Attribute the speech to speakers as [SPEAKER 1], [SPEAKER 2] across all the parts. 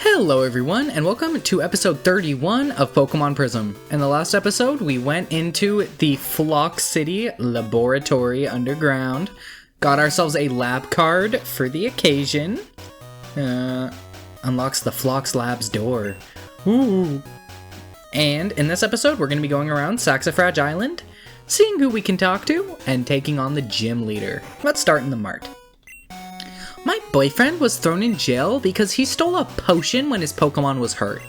[SPEAKER 1] Hello everyone, and welcome to episode 31 of Pokémon Prism. In the last episode, we went into the Flock City Laboratory underground, got ourselves a lab card for the occasion, unlocks the Flock's Lab's door. Ooh. And in this episode, we're going to be going around Saxifrage Island, seeing who we can talk to, and taking on the gym leader. Let's start in the mart. My boyfriend was thrown in jail because he stole a potion when his Pokemon was hurt.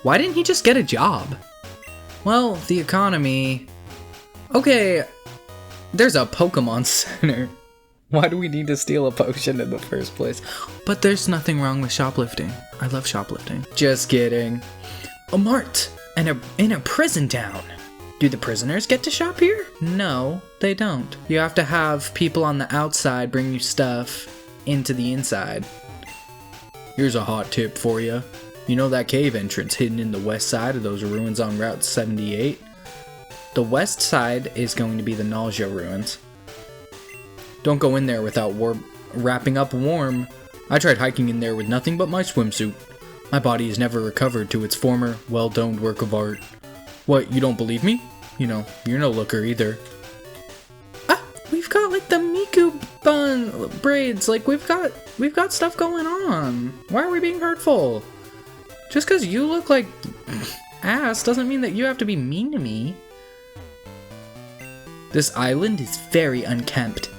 [SPEAKER 1] Why didn't he just get a job? Well, the economy... Okay, there's a Pokemon Center. Why do we need to steal a potion in the first place? But there's nothing wrong with shoplifting. I love shoplifting. Just kidding. A mart and in a prison town. Do the prisoners get to shop here? No, they don't. You have to have people on the outside bring you stuff into the inside. Here's a hot tip for you. You know that cave entrance hidden in the west side of those ruins on Route 78? The west side is going to be the Naljo ruins. Don't go in there without wrapping up warm. I tried hiking in there with nothing but my swimsuit. My body has never recovered to its former, well-doned work of art. What, you don't believe me? You know, you're no looker either. Ah, we've got like the Miku bun braids, like we've got stuff going on. Why are we being hurtful? Just because you look like ass doesn't mean that you have to be mean to me. This island is very unkempt.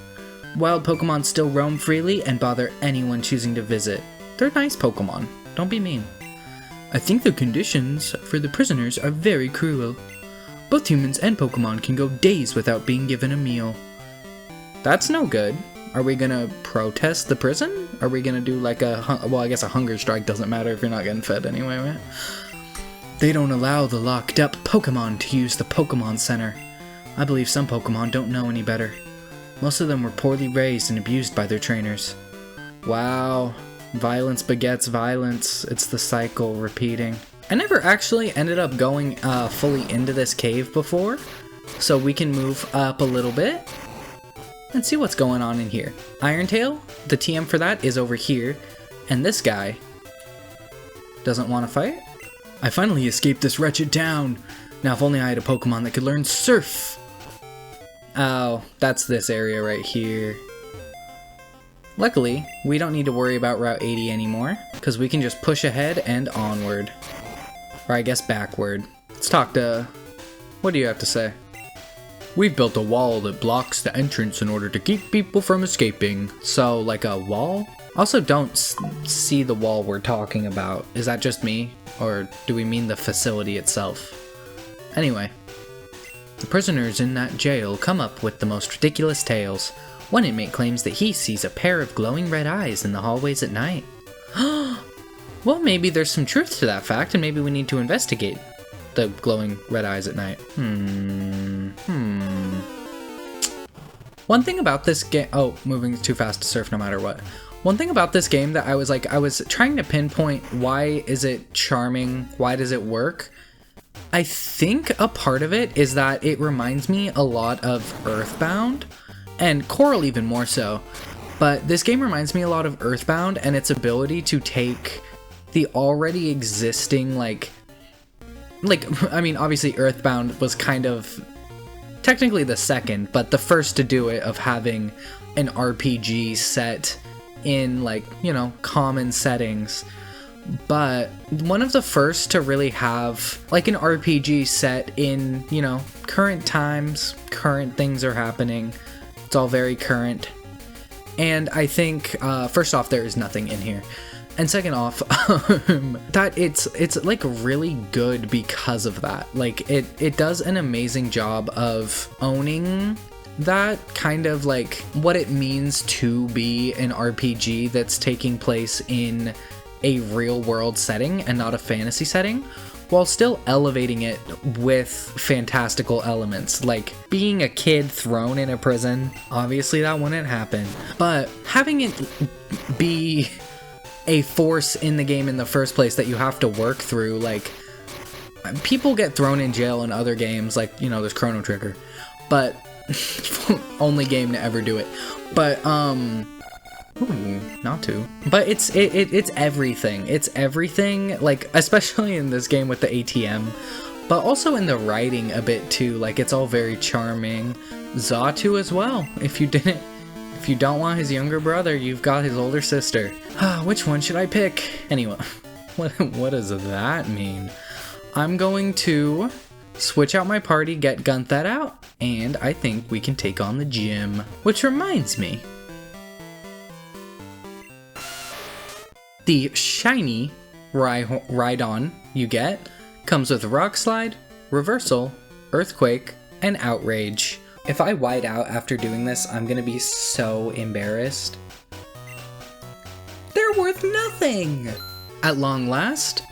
[SPEAKER 1] Wild Pokemon still roam freely and bother anyone choosing to visit. They're nice Pokemon, don't be mean. I think the conditions for the prisoners are very cruel. Both humans and Pokemon can go days without being given a meal. That's no good. Are we gonna protest the prison? Are we gonna do like well, I guess a hunger strike doesn't matter if you're not getting fed anyway, right? They don't allow the locked up Pokemon to use the Pokemon Center. I believe some Pokemon don't know any better. Most of them were poorly raised and abused by their trainers. Wow. Violence begets violence. It's the cycle repeating. I never actually ended up going fully into this cave before, so we can move up a little bit and see what's going on in here. Irontail, the TM for that is over here, and this guy doesn't want to fight. I finally escaped this wretched town. Now if only I had a Pokemon that could learn Surf. Oh, that's this area right here. Luckily, we don't need to worry about Route 80 anymore, because we can just push ahead and onward. Or I guess backward. Let's talk to... What do you have to say? We've built a wall that blocks the entrance in order to keep people from escaping. So, like a wall? Also, don't see the wall we're talking about. Is that just me? Or do we mean the facility itself? Anyway. The prisoners in that jail come up with the most ridiculous tales. One inmate claims that he sees a pair of glowing red eyes in the hallways at night. Well, maybe there's some truth to that fact, and maybe we need to investigate the glowing red eyes at night. One thing about this game... Oh, moving too fast to surf no matter what. One thing about this game that I was trying to pinpoint, why is it charming? Why does it work? I think a part of it is that it reminds me a lot of Earthbound. And Coral even more so, but this game reminds me a lot of Earthbound and its ability to take the already existing, I mean, obviously Earthbound was kind of technically the second, but the first to do it, of having an RPG set in, common settings. But one of the first to really have, an RPG set in, current times, current things are happening. It's all very current. And I think, first off, there is nothing in here. And second off, that it's really good because of that. It does an amazing job of owning that kind of what it means to be an RPG that's taking place in a real world setting and not a fantasy setting, while still elevating it with fantastical elements, like being a kid thrown in a prison. Obviously that wouldn't happen, but having it be a force in the game in the first place that you have to work through, people get thrown in jail in other games, there's Chrono Trigger, but only game to ever do it. But Ooh, not to. But it's everything. It's everything, like, especially in this game with the ATM, but also in the writing a bit too. Like, it's all very charming. Zatu as well. If you don't want his younger brother, you've got his older sister. Which one should I pick? Anyway, what does that mean? I'm going to switch out my party, get Gunthet out, and I think we can take on the gym. Which reminds me, the shiny Rijon you get comes with Rock Slide, Reversal, Earthquake, and Outrage. If I white out after doing this, I'm gonna be so embarrassed. They're worth nothing! At long last,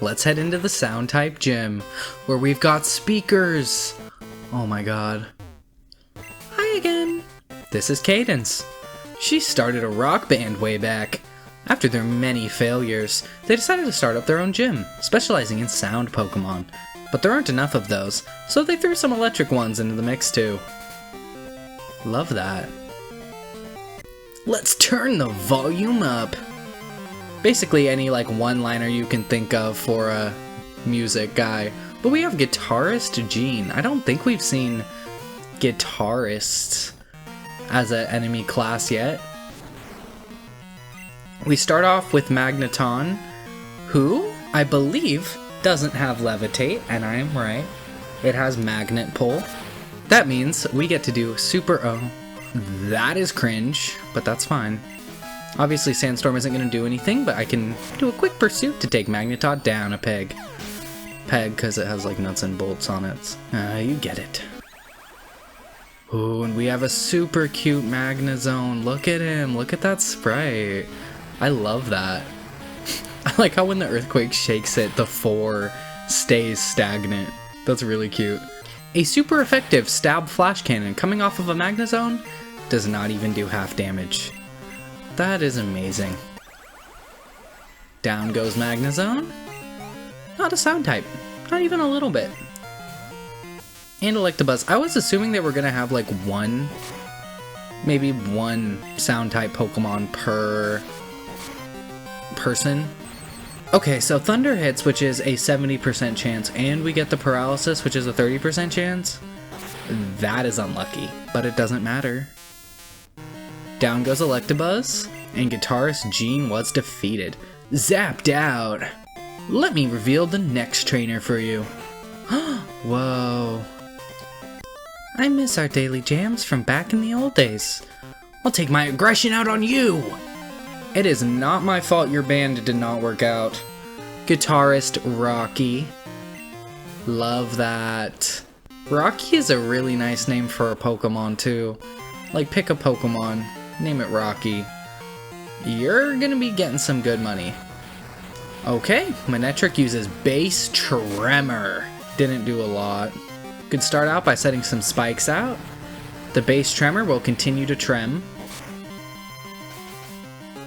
[SPEAKER 1] let's head into the sound type gym, where we've got speakers. Oh my god. Hi again. This is Cadence. She started a rock band way back. After their many failures, they decided to start up their own gym, specializing in sound Pokemon. But there aren't enough of those, so they threw some electric ones into the mix too. Love that. Let's turn the volume up. Basically any like one-liner you can think of for a music guy. But we have Guitarist Gene. I don't think we've seen guitarists as an enemy class yet. We start off with Magneton, who I believe doesn't have Levitate, and I am right. It has Magnet Pull. That means we get to do Super O. That is cringe, but that's fine. Obviously Sandstorm isn't going to do anything, but I can do a quick pursuit to take Magneton down a peg. Peg, because it has like nuts and bolts on it. You get it. Ooh, and we have a super cute Magnezone. Look at him. Look at that sprite. I love that. I like how when the Earthquake shakes it, the 4 stays stagnant. That's really cute. A super effective Stab Flash Cannon coming off of a Magnezone does not even do half damage. That is amazing. Down goes Magnezone. Not a sound type. Not even a little bit. And Electabuzz. I was assuming they were going to have like maybe one sound type Pokemon per person. Okay, so Thunder hits, which is a 70% chance, and we get the Paralysis, which is a 30% chance. That is unlucky, but it doesn't matter. Down goes Electabuzz, and Guitarist Gene was defeated. Zapped out! Let me reveal the next trainer for you. Whoa. I miss our daily jams from back in the old days. I'll take my aggression out on you! It is not my fault your band did not work out. Guitarist Rocky. Love that. Rocky is a really nice name for a Pokemon too. Like, pick a Pokemon, name it Rocky. You're gonna be getting some good money. Okay, Manectric uses Base Tremor. Didn't do a lot. Could start out by setting some spikes out. The Base Tremor will continue to trem.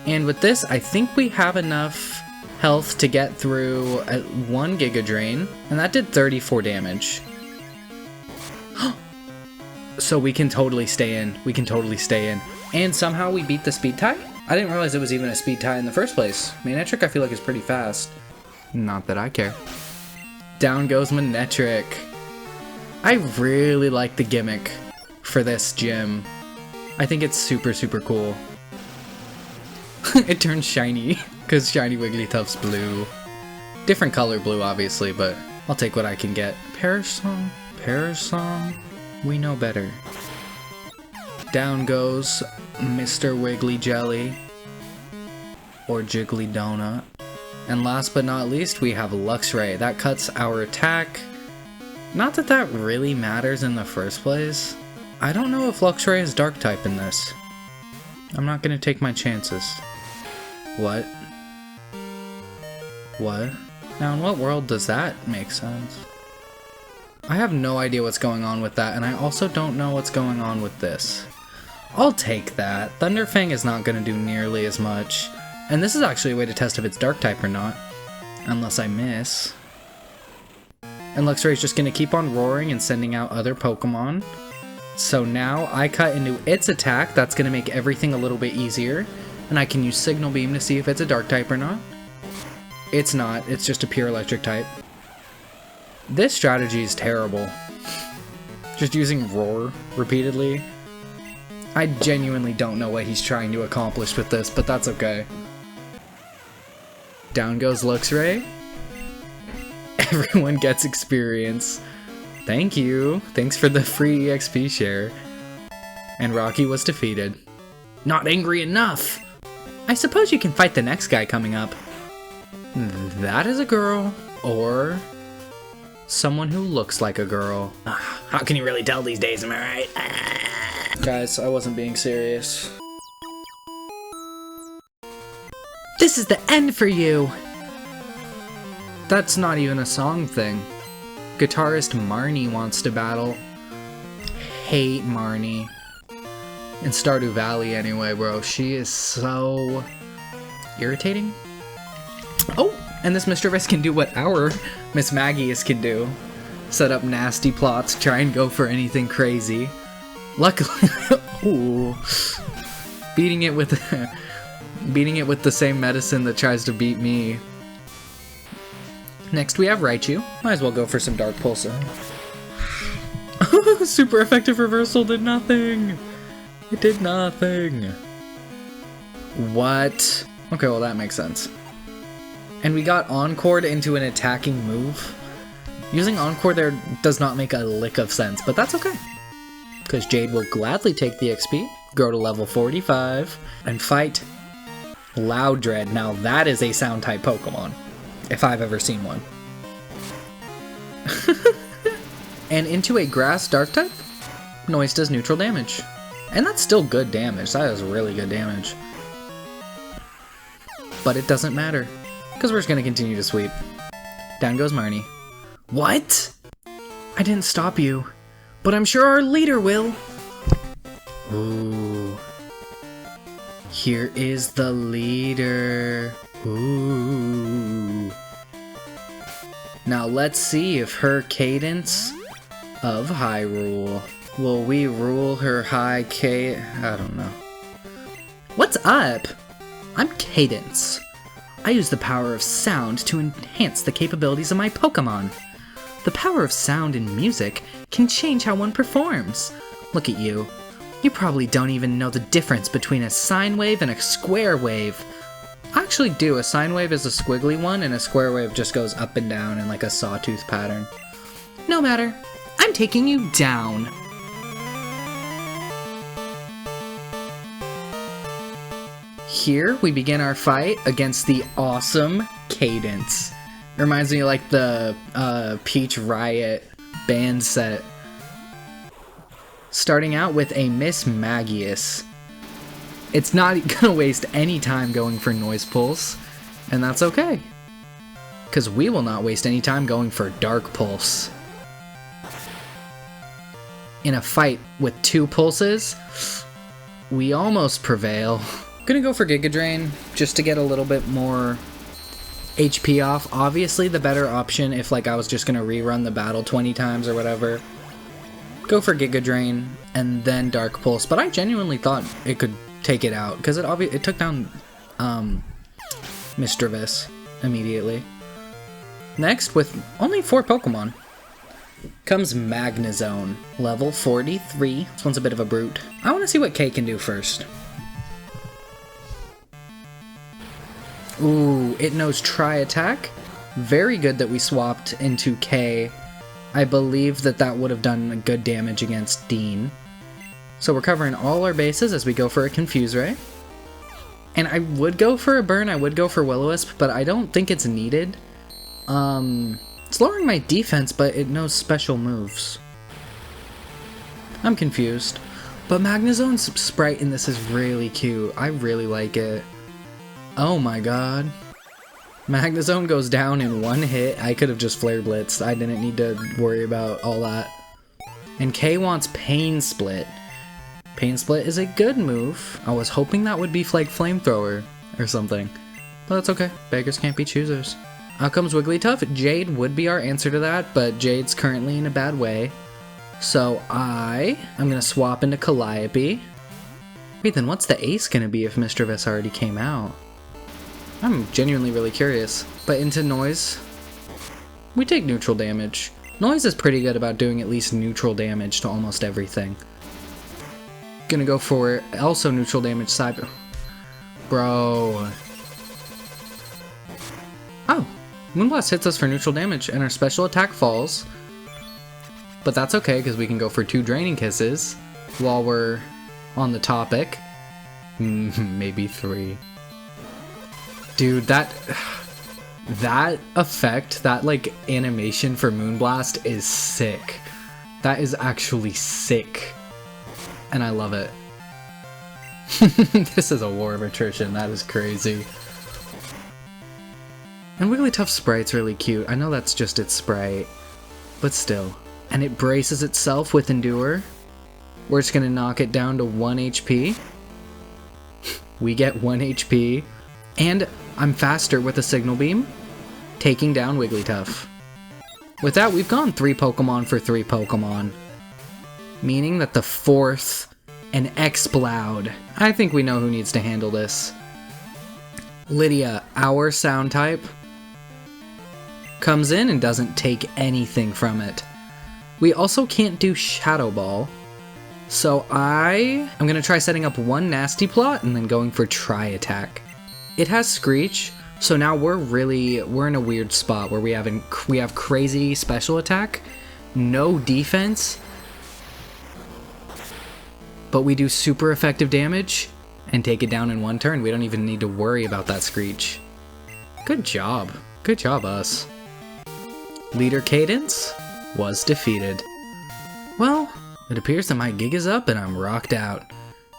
[SPEAKER 1] And with this, I think we have enough health to get through 1 Giga Drain, and that did 34 damage. So we can totally stay in. We can totally stay in. And somehow we beat the speed tie? I didn't realize it was even a speed tie in the first place. Manectric I feel like is pretty fast. Not that I care. Down goes Manectric. I really like the gimmick for this gym. I think it's super, super cool. It turns shiny, because shiny Wigglytuff's blue. Different color blue, obviously, but I'll take what I can get. Parasong, Parasong, we know better. Down goes Mr. Wiggly Jelly, or Jiggly Donut. And last but not least, we have Luxray. That cuts our attack. Not that that really matters in the first place. I don't know if Luxray is Dark type in this. I'm not gonna take my chances. What? What? Now in what world does that make sense? I have no idea what's going on with that, and I also don't know what's going on with this. I'll take that. Thunderfang is not gonna do nearly as much. And this is actually a way to test if it's Dark type or not. Unless I miss. And Luxray's just gonna keep on roaring and sending out other Pokemon. So now I cut into its attack. That's gonna make everything a little bit easier. And I can use Signal Beam to see if it's a dark type or not. It's not, it's just a pure electric type. This strategy is terrible. Just using Roar repeatedly. I genuinely don't know what he's trying to accomplish with this, but that's okay. Down goes Luxray. Everyone gets experience. Thank you. Thanks for the free EXP share. And Rocky was defeated. Not angry enough! I suppose you can fight the next guy coming up. That is a girl, or someone who looks like a girl.
[SPEAKER 2] How can you really tell these days, am I right?
[SPEAKER 1] Guys, I wasn't being serious.
[SPEAKER 2] This is the end for you!
[SPEAKER 1] That's not even a song thing. Guitarist Marnie wants to battle. Hate Marnie. In Stardew Valley anyway, bro. She is so irritating. Oh, and this Mischievous can do what our Miss Magius can do. Set up nasty plots, try and go for anything crazy. Luckily, ooh, beating it with the same medicine that tries to beat me. Next we have Raichu. Might as well go for some Dark Pulse. Super effective reversal did nothing. It did nothing. What? Okay, well that makes sense. And we got Encored into an attacking move. Using Encore there does not make a lick of sense, but that's okay. Because Jade will gladly take the XP, grow to level 45, and fight Loudred. Now that is a sound type Pokemon, if I've ever seen one. And into a Grass Dark type, Noise does neutral damage. And that's still good damage, that is really good damage. But it doesn't matter, because we're just going to continue to sweep. Down goes Marnie. What? I didn't stop you, but I'm sure our leader will. Ooh. Here is the leader. Ooh. Now let's see if her Cadence of Hyrule. Will we rule her high I don't know. What's up? I'm Cadence. I use the power of sound to enhance the capabilities of my Pokemon. The power of sound in music can change how one performs. Look at you. You probably don't even know the difference between a sine wave and a square wave. I actually do. A sine wave is a squiggly one, and a square wave just goes up and down in like a sawtooth pattern. No matter. I'm taking you down. Here we begin our fight against the awesome Cadence. Reminds me of like the Peach Riot band set. Starting out with a Miss Magius. It's not gonna waste any time going for Noise Pulse, and that's okay. Because we will not waste any time going for Dark Pulse. In a fight with 2 pulses, we almost prevail. Gonna go for Giga Drain, just to get a little bit more HP off. Obviously the better option if like I was just gonna rerun the battle 20 times or whatever. Go for Giga Drain and then Dark Pulse, but I genuinely thought it could take it out because it took down Mischievous immediately. Next, with only 4 Pokemon, comes Magnezone, level 43. This one's a bit of a brute. I want to see what K can do first. Ooh, it knows Tri-Attack. Very good that we swapped into K. I believe that would have done good damage against Dean. So we're covering all our bases as we go for a Confuse Ray. And I would go for a Burn, I would go for Will-O-Wisp, but I don't think it's needed. It's lowering my defense, but it knows special moves. I'm confused. But Magnezone's sprite in this is really cute. I really like it. Oh my god. Magnezone goes down in 1 hit. I could have just Flare Blitzed. I didn't need to worry about all that. And K wants Pain Split. Pain Split is a good move. I was hoping that would be like Flamethrower or something. But that's okay. Beggars can't be choosers. Out comes Wigglytuff. Jade would be our answer to that, but Jade's currently in a bad way. So I'm going to swap into Calliope. Wait, then what's the ace gonna be if Mischievous already came out? I'm genuinely really curious. But into Noise, we take neutral damage. Noise is pretty good about doing at least neutral damage to almost everything. Gonna go for also neutral damage Cyber. Bro. Oh, Moonblast hits us for neutral damage and our special attack falls. But that's okay because we can go for 2 Draining Kisses while we're on the topic. Maybe 3. Dude, that effect, that like animation for Moonblast is sick. That is actually sick. And I love it. This is a war of attrition, that is crazy. And Wigglytuff's sprite's really cute. I know that's just its sprite, but still. And it braces itself with Endure. We're just gonna knock it down to 1 HP. We get 1 HP. And I'm faster with a Signal Beam, taking down Wigglytuff. With that, we've gone 3 Pokemon for 3 Pokemon. Meaning that the 4th, an Exploud. I think we know who needs to handle this. Lydia, our sound type, comes in and doesn't take anything from it. We also can't do Shadow Ball. So I'm gonna try setting up 1 Nasty Plot and then going for Tri-Attack. It has Screech, so now we're in a weird spot where we have crazy special attack, no defense, but we do super effective damage and take it down in 1 turn. We don't even need to worry about that Screech. Good job. Good job, us. Leader Cadence was defeated. Well, it appears that my gig is up and I'm rocked out.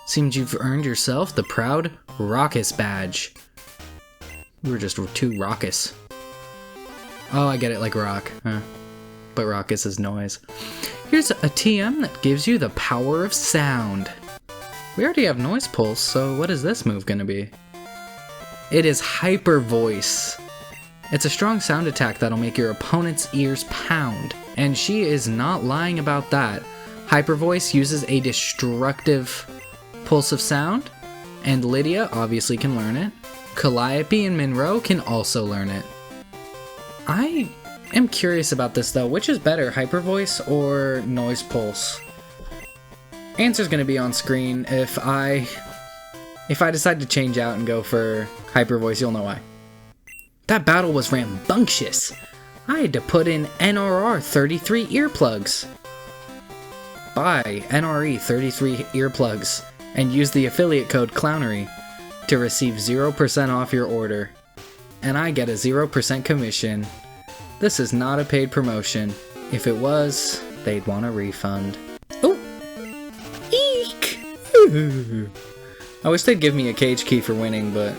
[SPEAKER 1] Seems you've earned yourself the proud Raucous badge. We were just too raucous. Oh, I get it, like rock. But raucous is noise. Here's a TM that gives you the power of sound. We already have Noise Pulse, so what is this move gonna be? It is Hyper Voice. It's a strong sound attack that'll make your opponent's ears pound. And she is not lying about that. Hyper Voice uses a destructive pulse of sound, and Lydia obviously can learn it. Calliope and Monroe can also learn it. I am curious about this though. Which is better, Hyper Voice or Noise Pulse? Answer's gonna be on screen. If I decide to change out and go for Hyper Voice, you'll know why. That battle was rambunctious. I had to put in NRR 33 earplugs. Buy NRE 33 earplugs and use the affiliate code Clownery to receive 0% off your order. And I get a 0% commission. This is not a paid promotion. If it was, they'd want a refund. Oh! Eek! I wish they'd give me a cage key for winning, but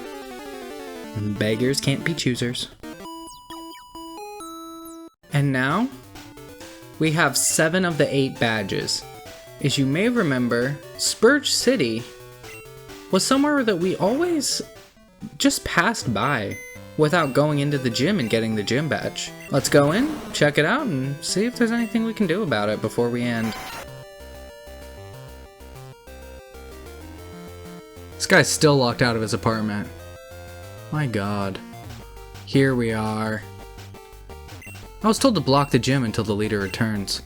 [SPEAKER 1] beggars can't be choosers. And now, we have 7 of the 8 badges. As you may remember, Spurge City was somewhere that we always just passed by without going into the gym and getting the gym badge. Let's go in, check it out, and see if there's anything we can do about it before we end. This guy's still locked out of his apartment. My god. Here we are. I was told to block the gym until the leader returns.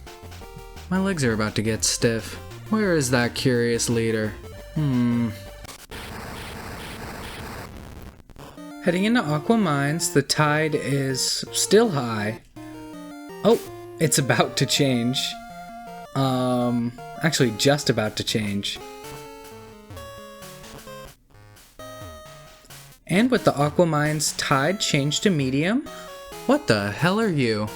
[SPEAKER 1] My legs are about to get stiff. Where is that curious leader? Heading into Aqua Mines, the tide is still high. Oh, it's about to change. Actually just about to change. And with the Aqua Mines tide changed to medium? What the hell are you?